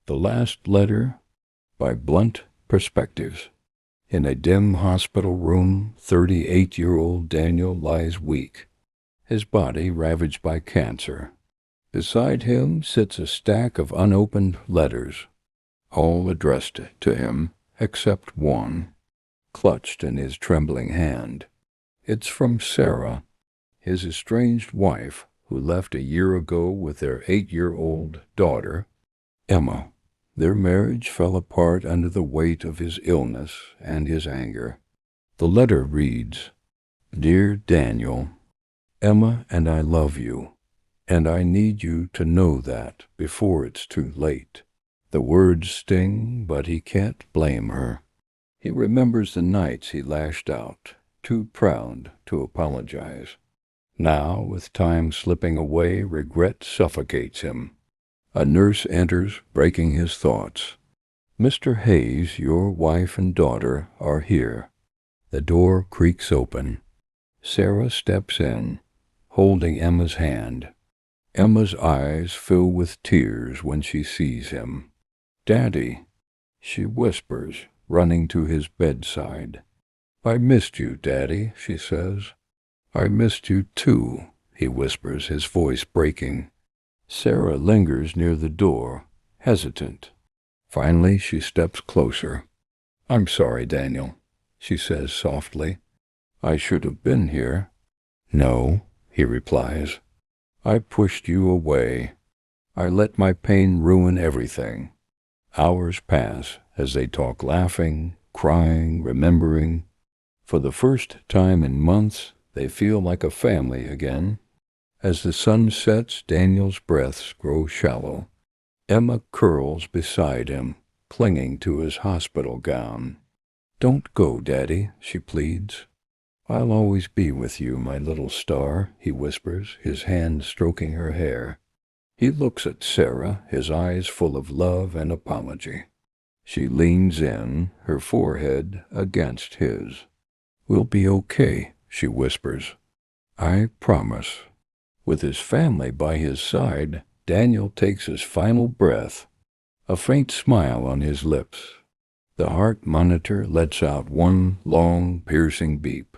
The Last Letter by Blunt Perspectives. In a dim hospital room, 38-year-old Daniel lies weak, his body ravaged by cancer. Beside him sits a stack of unopened letters, all addressed to him except one, clutched in his trembling hand. It's from Sarah, his estranged wife, who left a year ago with their 8-year-old daughter, Emma. Their marriage fell apart under the weight of his illness and his anger. The letter reads, "Dear Daniel, Emma and I love you, and I need you to know that before it's too late." The words sting, but he can't blame her. He remembers the nights he lashed out, too proud to apologize. Now, with time slipping away, regret suffocates him. A nurse enters, breaking his thoughts. "Mr. Hayes, your wife and daughter are here." The door creaks open. Sarah steps in, holding Emma's hand. Emma's eyes fill with tears when she sees him. "Daddy," she whispers, running to his bedside. "I missed you, Daddy," she says. "I missed you too," he whispers, his voice breaking. Sarah lingers near the door, hesitant. Finally, she steps closer. "I'm sorry, Daniel," she says softly. "I should have been here." "No," he replies. "I pushed you away. I let my pain ruin everything." Hours pass as they talk, laughing, crying, remembering. For the first time in months, they feel like a family again. As the sun sets, Daniel's breaths grow shallow. Emma curls beside him, clinging to his hospital gown. "Don't go, Daddy," she pleads. "I'll always be with you, my little star," he whispers, his hand stroking her hair. He looks at Sarah, his eyes full of love and apology. She leans in, her forehead against his. "We'll be okay," she whispers. "I promise." With his family by his side, Daniel takes his final breath, a faint smile on his lips. The heart monitor lets out one long, piercing beep.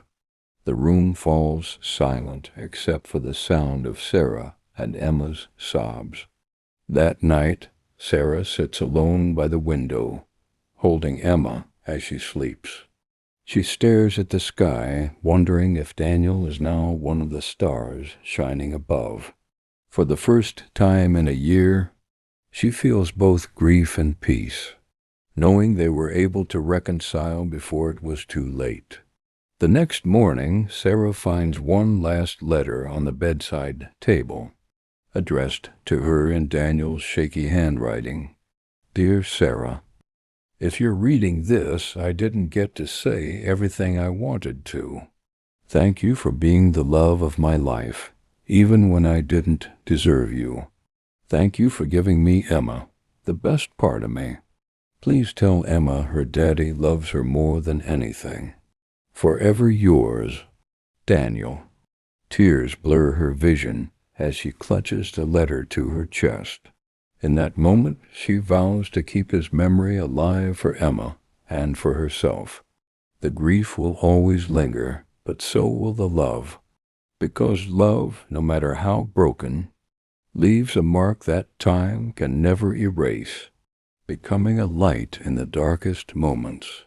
The room falls silent except for the sound of Sarah and Emma's sobs. That night, Sarah sits alone by the window, holding Emma as she sleeps. She stares at the sky, wondering if Daniel is now one of the stars shining above. For the first time in a year, she feels both grief and peace, knowing they were able to reconcile before it was too late. The next morning, Sarah finds one last letter on the bedside table, addressed to her in Daniel's shaky handwriting. "Dear Sarah, if you're reading this, I didn't get to say everything I wanted to. Thank you for being the love of my life, even when I didn't deserve you. Thank you for giving me Emma, the best part of me. Please tell Emma her daddy loves her more than anything. Forever yours, Daniel." Tears blur her vision as she clutches the letter to her chest. In that moment, she vows to keep his memory alive for Emma and for herself. The grief will always linger, but so will the love, because love, no matter how broken, leaves a mark that time can never erase, becoming a light in the darkest moments.